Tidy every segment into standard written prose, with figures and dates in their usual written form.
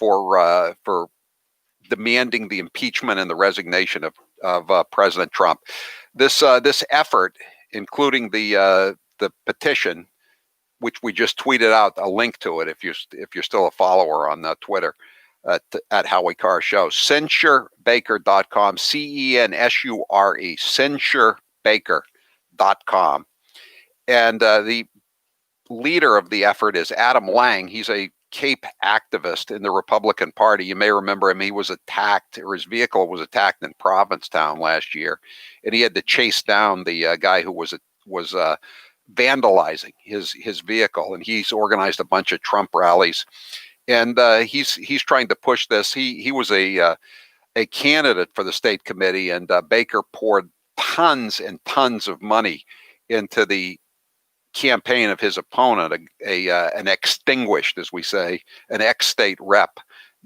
for demanding the impeachment and the resignation of President Trump. This effort, including the petition, which we just tweeted out a link to it if you're still a follower on Twitter at Howie Carr Show. Censurebaker.com, CENSURE, censurebaker.com. And the leader of the effort is Adam Lange. He's a Cape activist in the Republican Party. You may remember him. He was attacked, or his vehicle was attacked in Provincetown last year, and he had to chase down the guy who was vandalizing his vehicle. And he's organized a bunch of Trump rallies, and he's trying to push this. He was a candidate for the state committee, and Baker poured tons and tons of money into the campaign of his opponent, an extinguished, as we say, an ex-state rep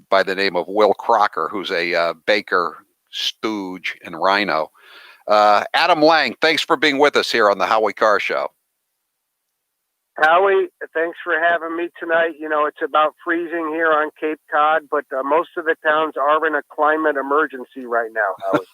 by the name of Will Crocker, who's a Baker stooge and rhino. Adam Lange, thanks for being with us here on the Howie Carr Show. Howie, thanks for having me tonight. You know, it's about freezing here on Cape Cod, but most of the towns are in a climate emergency right now, Howie.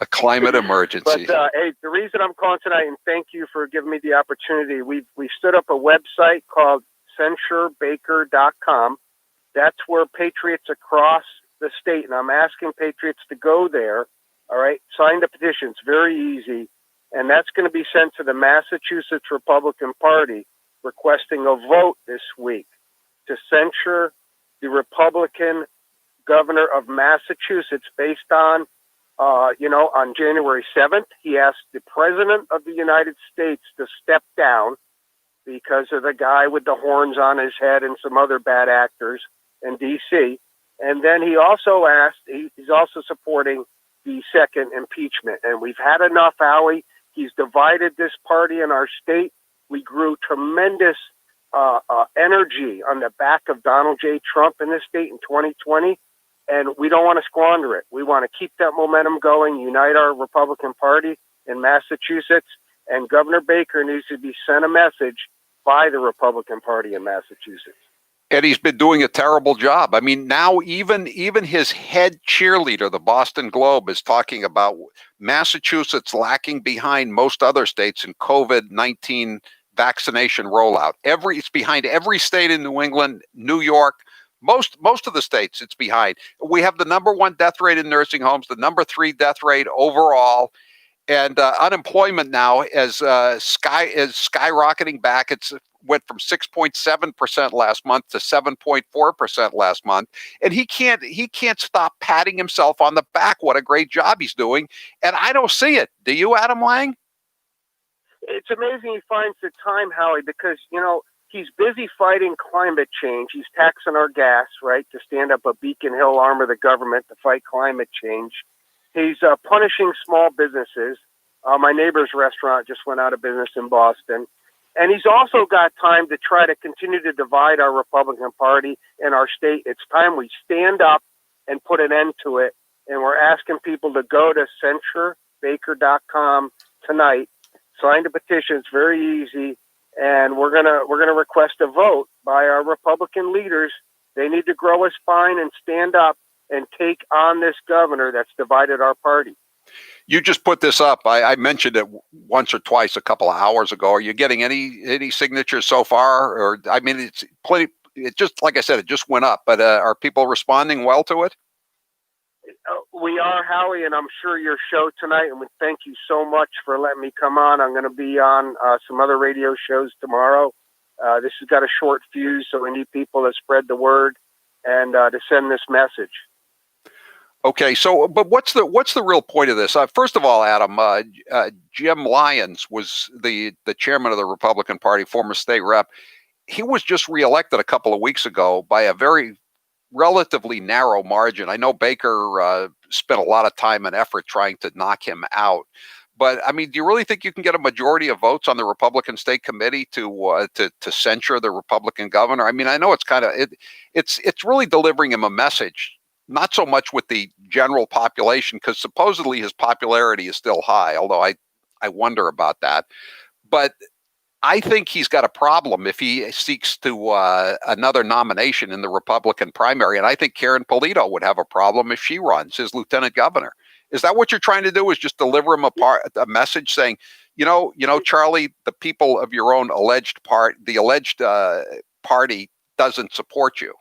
A climate emergency. But hey, the reason I'm calling tonight, and thank you for giving me the opportunity, we stood up a website called censurebaker.com. That's where patriots across the state, and I'm asking patriots to go there, all right, sign the petition. It's very easy, and that's going to be sent to the Massachusetts Republican Party requesting a vote this week to censure the Republican governor of Massachusetts based on on January 7th, he asked the President of the United States to step down because of the guy with the horns on his head and some other bad actors in D.C. And then he also asked, he's also supporting the second impeachment. And we've had enough, Howie. He's divided this party in our state. We grew tremendous energy on the back of Donald J. Trump in this state in 2020. And we don't want to squander it. We want to keep that momentum going, unite our Republican Party in Massachusetts, and Governor Baker needs to be sent a message by the Republican Party in Massachusetts. And he's been doing a terrible job. I mean, now even his head cheerleader, the Boston Globe, is talking about Massachusetts lacking behind most other states in COVID-19 vaccination rollout. It's behind every state in New England, New York. Most of the states, it's behind. We have the #1 death rate in nursing homes, the #3 death rate overall, and unemployment now is skyrocketing back. It's went from 6.7% last month to 7.4% last month, and he can't stop patting himself on the back. What a great job he's doing, and I don't see it. Do you, Adam Lange? It's amazing he finds the time, Howie, because he's busy fighting climate change. He's taxing our gas, right, to stand up a Beacon Hill arm of the government to fight climate change. He's punishing small businesses. My neighbor's restaurant just went out of business in Boston. And he's also got time to try to continue to divide our Republican Party in our state. It's time we stand up and put an end to it. And we're asking people to go to censurebaker.com tonight, sign the petition. It's very easy. And we're gonna request a vote by our Republican leaders. They need to grow a spine and stand up and take on this governor that's divided our party. You just put this up. I mentioned it once or twice a couple of hours ago. Are you getting any signatures so far? Or I mean, it's plenty. It just, like I said, it just went up. But are people responding well to it? We are, Howie, and I'm sure your show tonight, and we thank you so much for letting me come on. I'm going to be on some other radio shows tomorrow. This has got a short fuse, so we need people to spread the word and to send this message. Okay, so but what's the real point of this? First of all, Adam, Jim Lyons was the chairman of the Republican Party, former state rep. He was just reelected a couple of weeks ago by a very relatively narrow margin. I know Baker spent a lot of time and effort trying to knock him out, but I mean, do you really think you can get a majority of votes on the Republican State Committee to censure the Republican governor? I mean, I know it's kind of it's really delivering him a message, not so much with the general population, because supposedly his popularity is still high, although I wonder about that. But I think he's got a problem if he seeks to another nomination in the Republican primary. And I think Karen Polito would have a problem if she runs as lieutenant governor. Is that what you're trying to do? Is just deliver him a message saying, Charlie, the people of your own alleged party doesn't support you?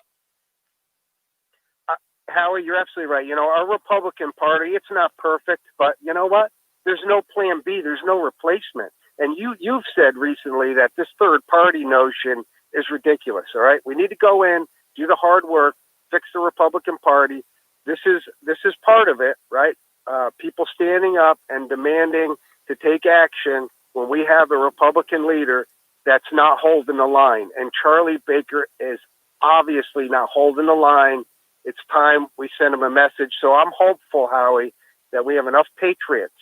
Howie, you're absolutely right. Our Republican Party, it's not perfect, but you know what? There's no plan B. There's no replacement. And you've said recently that this third party notion is ridiculous. All right, we need to go in, do the hard work, fix the Republican Party. This is part of it, right? People standing up and demanding to take action when we have a Republican leader that's not holding the line. And Charlie Baker is obviously not holding the line. It's time we send him a message. So I'm hopeful, Howie, that we have enough patriots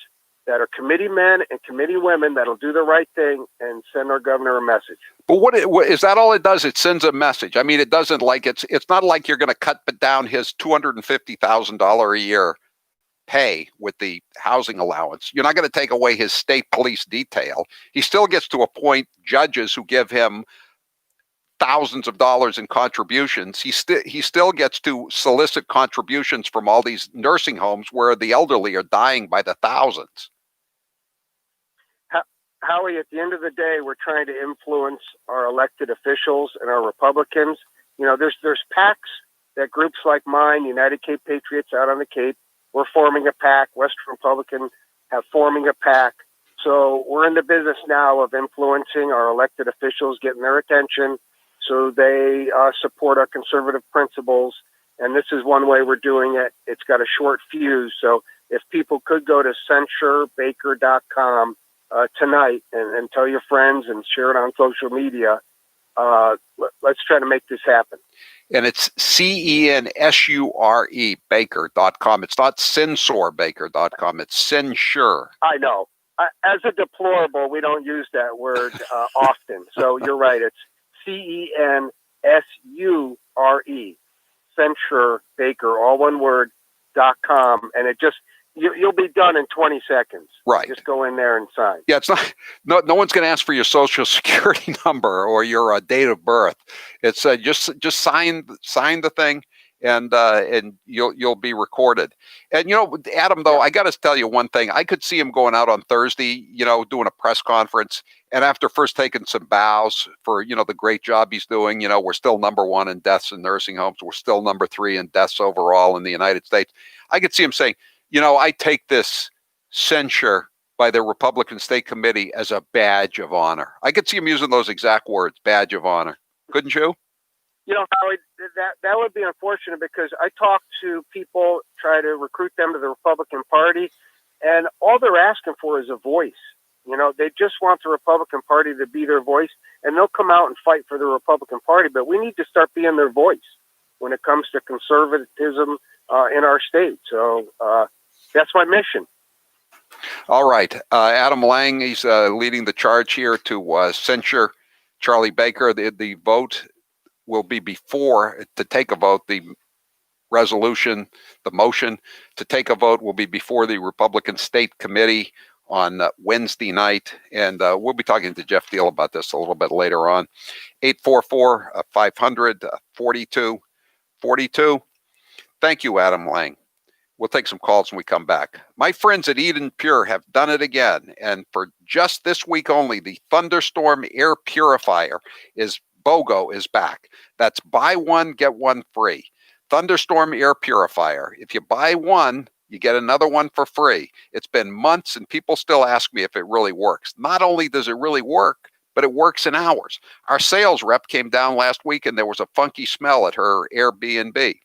that are committee men and committee women that'll do the right thing and send our governor a message. But what is that? All it does, it sends a message. I mean, it doesn't it's not like you're going to cut down his $250,000 a year pay with the housing allowance. You're not going to take away his state police detail. He still gets to appoint judges who give him thousands of dollars in contributions. He still gets to solicit contributions from all these nursing homes where the elderly are dying by the thousands. Howie, at the end of the day, we're trying to influence our elected officials and our Republicans. There's PACs that groups like mine, United Cape Patriots out on the Cape, we're forming a PAC. Western Republicans have forming a PAC. So we're in the business now of influencing our elected officials, getting their attention so they support our conservative principles. And this is one way we're doing it. It's got a short fuse. So if people could go to censurebaker.com tonight and tell your friends and share it on social media, let's try to make this happen. And it's CENSURE Baker.com. It's not censorbaker.com. It's censure. I know. As a deplorable, we don't use that word often. So you're right. It's CENSURE, Censure Baker, all one word, .com. And it just, you'll be done in 20 seconds. Right. Just go in there and sign. Yeah, it's not. No one's going to ask for your social security number or your date of birth. It's just sign the thing, and you'll be recorded. And Adam, though, I got to tell you one thing. I could see him going out on Thursday, doing a press conference, and after first taking some bows for the great job he's doing. We're still number one in deaths in nursing homes. We're still number 3 in deaths overall in the United States. I could see him saying, I take this censure by the Republican State Committee as a badge of honor. I could see him using those exact words, badge of honor. Couldn't you? Howard, that would be unfortunate because I talk to people, try to recruit them to the Republican Party, and all they're asking for is a voice. They just want the Republican Party to be their voice, and they'll come out and fight for the Republican Party, but we need to start being their voice when it comes to conservatism in our state. So that's my mission. All right. Adam Lange, he's leading the charge here to censure Charlie Baker. The vote will be to take a vote. The resolution, the motion to take a vote will be before the Republican State Committee on Wednesday night. And we'll be talking to Jeff Deal about this a little bit later on. 844-500-4242. Thank you, Adam Lange. We'll take some calls when we come back. My friends at Eden Pure have done it again. And for just this week only, the Thunderstorm Air Purifier BOGO is back. That's buy one, get one free. Thunderstorm Air Purifier. If you buy one, you get another one for free. It's been months and people still ask me if it really works. Not only does it really work, but it works in hours. Our sales rep came down last week and there was a funky smell at her Airbnb.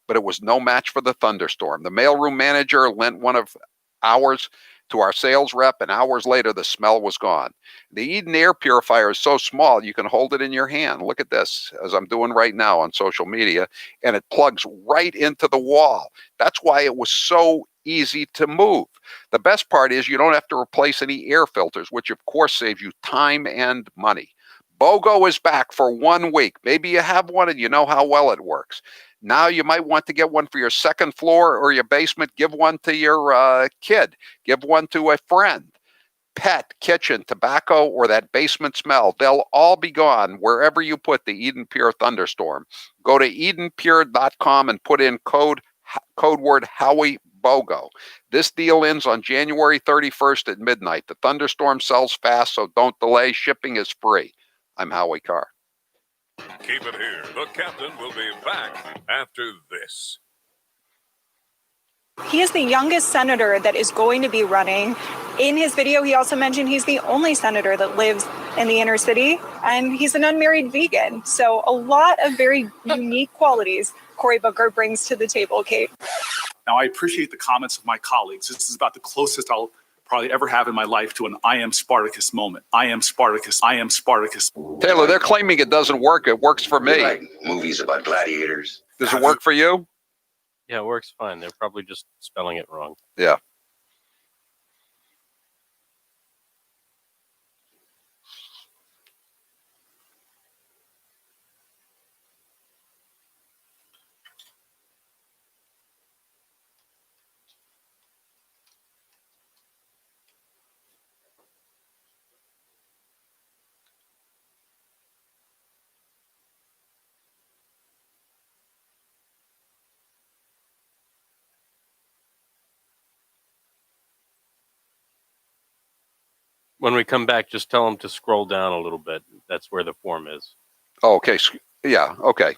But it was no match for the Thunderstorm. The mailroom manager lent one of ours to our sales rep, and hours later, the smell was gone. The Eden Air Purifier is so small, you can hold it in your hand. Look at this, as I'm doing right now on social media, and it plugs right into the wall. That's why it was so easy to move. The best part is you don't have to replace any air filters, which of course saves you time and money. BOGO is back for 1 week. Maybe you have one and you know how well it works. Now you might want to get one for your second floor or your basement. Give one to your kid. Give one to a friend. pet, kitchen, tobacco, or that basement smell, they'll all be gone wherever you put the Eden Pure Thunderstorm. Go to EdenPure.com and put in code word Howie BOGO. This deal ends on January 31st at midnight. The Thunderstorm sells fast, so don't delay. Shipping is free. I'm Howie Carr. Keep it here. The captain will be back after this. He is the youngest senator that is going to be running. In his video, he also mentioned he's the only senator that lives in the inner city, and he's an unmarried vegan. So a lot of very unique qualities Cory Booker brings to the table, Kate. Now, I appreciate the comments of my colleagues. This is about the closest I'll probably ever have in my life to an I am Spartacus moment. I am Spartacus. I am Spartacus. Taylor, they're claiming it doesn't work. It works for me. Like movies about gladiators. Does it work for you? Yeah, it works fine. They're probably just spelling it wrong. Yeah. When we come back, just tell them to scroll down a little bit. That's where the form is. Oh, okay. Yeah. Okay.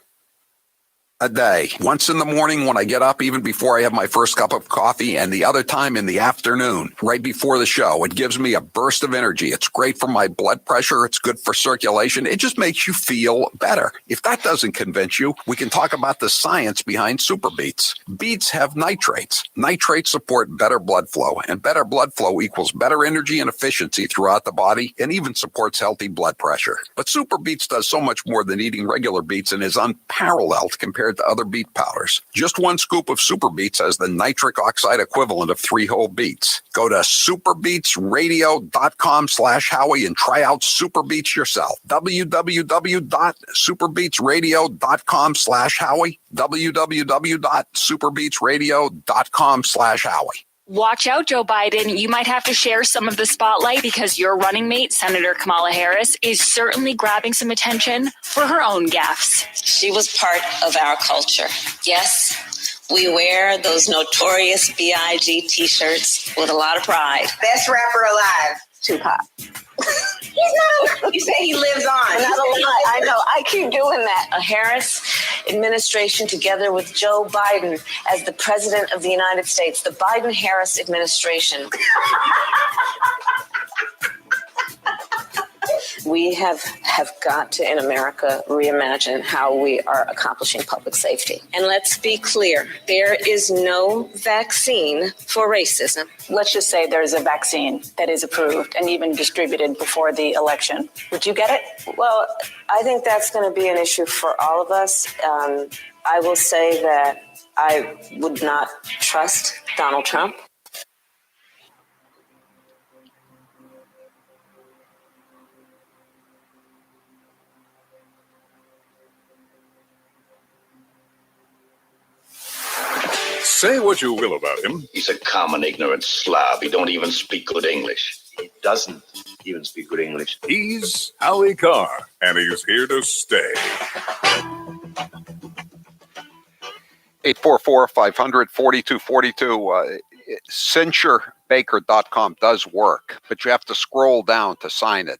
A day. Once in the morning when I get up, even before I have my first cup of coffee, and the other time in the afternoon, right before the show. It gives me a burst of energy. It's great for my blood pressure. It's good for circulation. It just makes you feel better. If that doesn't convince you, we can talk about the science behind Super Beets. Beets have nitrates. Nitrates support better blood flow, and better blood flow equals better energy and efficiency throughout the body, and even supports healthy blood pressure. But Super Beets does so much more than eating regular beets and is unparalleled compared to other beet powders. Just one scoop of Super Beets has the nitric oxide equivalent of 3 whole beets. Go to superbeetsradio.com/Howie and try out Super Beets yourself. www.superbeetsradio.com/Howie. www.superbeetsradio.com/Howie. Watch out, Joe Biden. You might have to share some of the spotlight because your running mate, Senator Kamala Harris, is certainly grabbing some attention for her own gaffes. She was part of our culture. Yes, we wear those notorious B.I.G. t-shirts with a lot of pride. Best rapper alive, Tupac. He's not. You say he lives on. Not alive. I know. I keep doing that. A Harris administration together with Joe Biden as the president of the United States. The Biden-Harris administration. We have got to, in America, reimagine how we are accomplishing public safety. And let's be clear, there is no vaccine for racism. Let's just say there's a vaccine that is approved and even distributed before the election. Would you get it? Well, I think that's going to be an issue for all of us. I will say that I would not trust Donald Trump. Say what you will about him. He's a common ignorant slob. He don't even speak good English. He doesn't even speak good English. He's Howie Carr, and he's here to stay. 844-500-4242. Censurebaker.com does work, but you have to scroll down to sign it.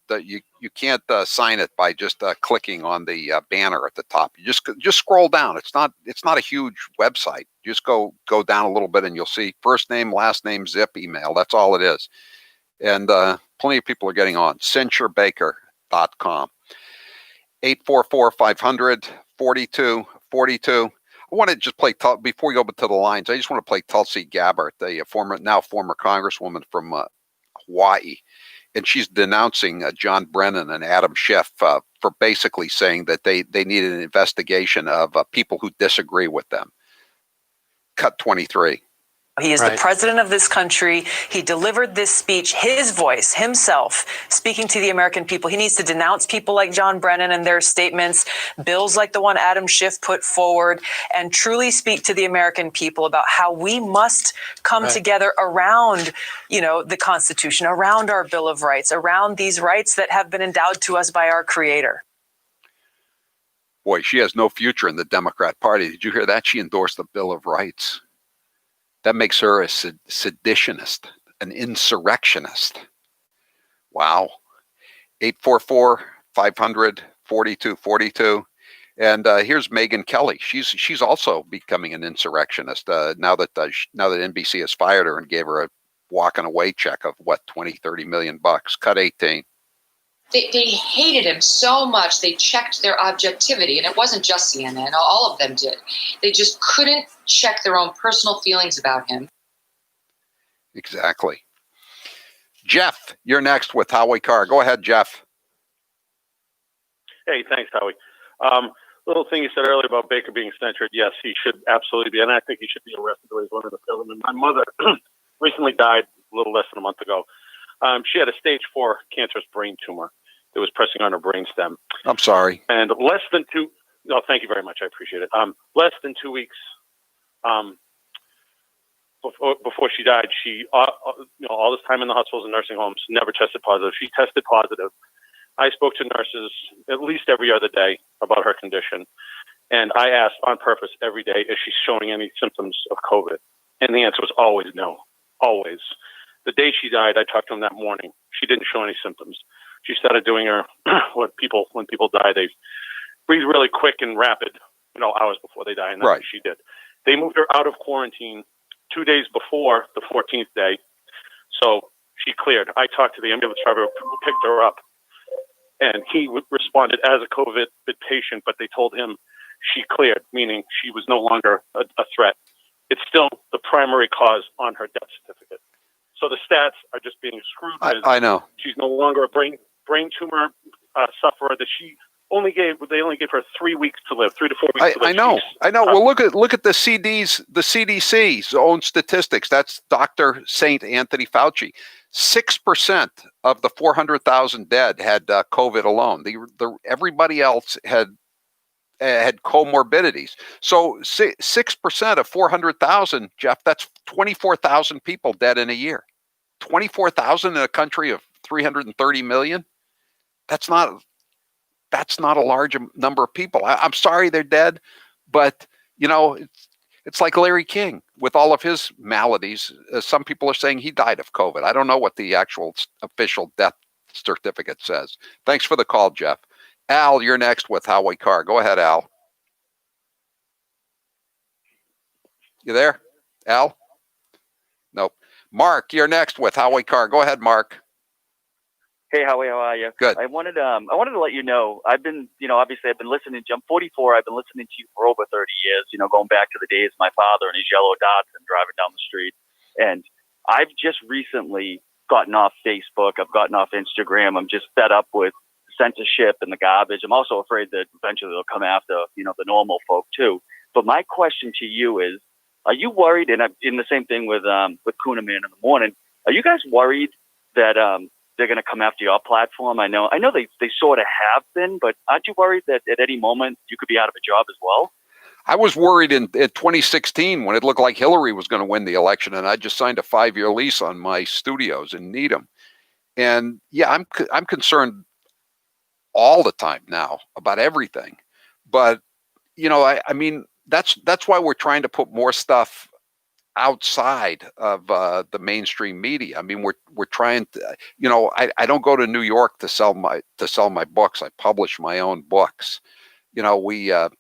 You can't sign it by just clicking on the banner at the top. You just scroll down. It's not a huge website. Just go down a little bit and you'll see first name, last name, zip, email. That's all it is. And plenty of people are getting on. Censurebaker.com. 844-500-4242. I want to just play, before we go to the lines, I just want to play Tulsi Gabbard, the former congresswoman from Hawaii. And she's denouncing John Brennan and Adam Schiff for basically saying that they need an investigation of people who disagree with them. Cut 23. He is the president of this country. He delivered this speech, his voice, himself, speaking to the American people. He needs to denounce people like John Brennan and their statements, bills like the one Adam Schiff put forward, and truly speak to the American people about how we must come together around, the Constitution, around our Bill of Rights, around these rights that have been endowed to us by our Creator. Boy, she has no future in the Democrat Party. Did you hear that? She endorsed the Bill of Rights. That makes her a seditionist, an insurrectionist. Wow. 844-500-4242. And here's Megyn Kelly. She's also becoming an insurrectionist now that NBC has fired her and gave her a walking away check of what, 20-30 million bucks. Cut 18. They hated him so much, they checked their objectivity. And it wasn't just CNN, all of them did. They just couldn't check their own personal feelings about him. Exactly. Jeff, you're next with Howie Carr. Go ahead, Jeff. Hey, thanks, Howie. Little thing you said earlier about Baker being censured. Yes, he should absolutely be. And I think he should be arrested the way he's running the film. And my mother recently died a little less than a month ago. She had a stage 4 cancerous brain tumor that was pressing on her brainstem. I'm sorry. And thank you very much. I appreciate it. Less than 2 weeks before she died, she, all this time in the hospitals and nursing homes, never tested positive. She tested positive. I spoke to nurses at least every other day about her condition. And I asked on purpose every day, is she showing any symptoms of COVID? And the answer was always no, always. The day she died, I talked to him that morning. She didn't show any symptoms. She started doing her, when people die, they breathe really quick and rapid, hours before they die. And that's what she did. They moved her out of quarantine 2 days before the 14th day. So she cleared. I talked to the ambulance driver who picked her up, and he responded as a COVID patient, but they told him she cleared, meaning she was no longer a threat. It's still the primary cause on her death certificate. So the stats are just being screwed. I know. She's no longer a brain tumor sufferer. They only gave her 3 weeks to live, 3 to 4 weeks to live. I know. Well, look at the CDC's own statistics. That's Dr. St. Anthony Fauci. 6% of the 400,000 dead had COVID alone. Everybody else had comorbidities. So 6% of 400,000, Jeff, that's 24,000 people dead in a year. 24,000 in a country of 330 million. That's not a large number of people. I'm sorry they're dead, but it's like Larry King with all of his maladies. Some people are saying he died of COVID. I don't know what the actual official death certificate says. Thanks for the call, Jeff. Al, you're next with Howie Carr. Go ahead, Al. You there, Al? Nope. Mark, you're next with Howie Carr. Go ahead, Mark. Hey, Howie, how are you? Good. I wanted to let you know, I've been, obviously I've been listening to you. I'm 44. I've been listening to you for over 30 years, going back to the days of my father and his yellow Datsun driving down the street. And I've just recently gotten off Facebook. I've gotten off Instagram. I'm just fed up with censorship and the garbage. I'm also afraid that eventually they'll come after, the normal folk too. But my question to you is, are you worried? And I'm in the same thing with Kuhneman in the morning. Are you guys worried that they're going to come after your platform? I know they sort of have been, but aren't you worried that at any moment you could be out of a job as well? I was worried in 2016 when it looked like Hillary was going to win the election, and I just signed a 5-year lease on my studios in Needham. And yeah, I'm concerned all the time now about everything. But I mean that's why we're trying to put more stuff outside of the mainstream media. I mean, we're trying to, I don't go to New York to sell my books. I publish my own books. The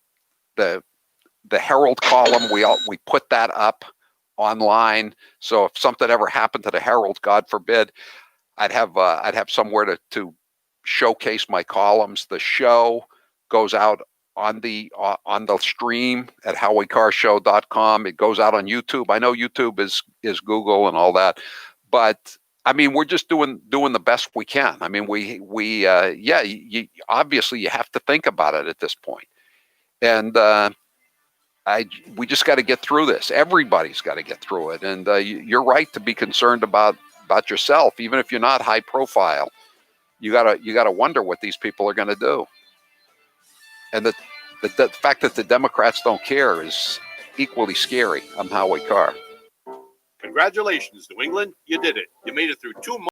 Herald column, we put that up online. So if something ever happened to the Herald, God forbid, I'd have somewhere to showcase my columns. The show goes out on the stream at howiecarrshow.com. It goes out on YouTube. I know YouTube is Google and all that, but I mean, we're just doing the best we can. I mean, obviously you have to think about it at this point. And we just got to get through this. Everybody's got to get through it. And you're right to be concerned about yourself, even if you're not high profile. You gotta wonder what these people are going to do. And the fact that the Democrats don't care is equally scary. I'm Howie Carr. Congratulations, New England. You did it. You made it through 2 months.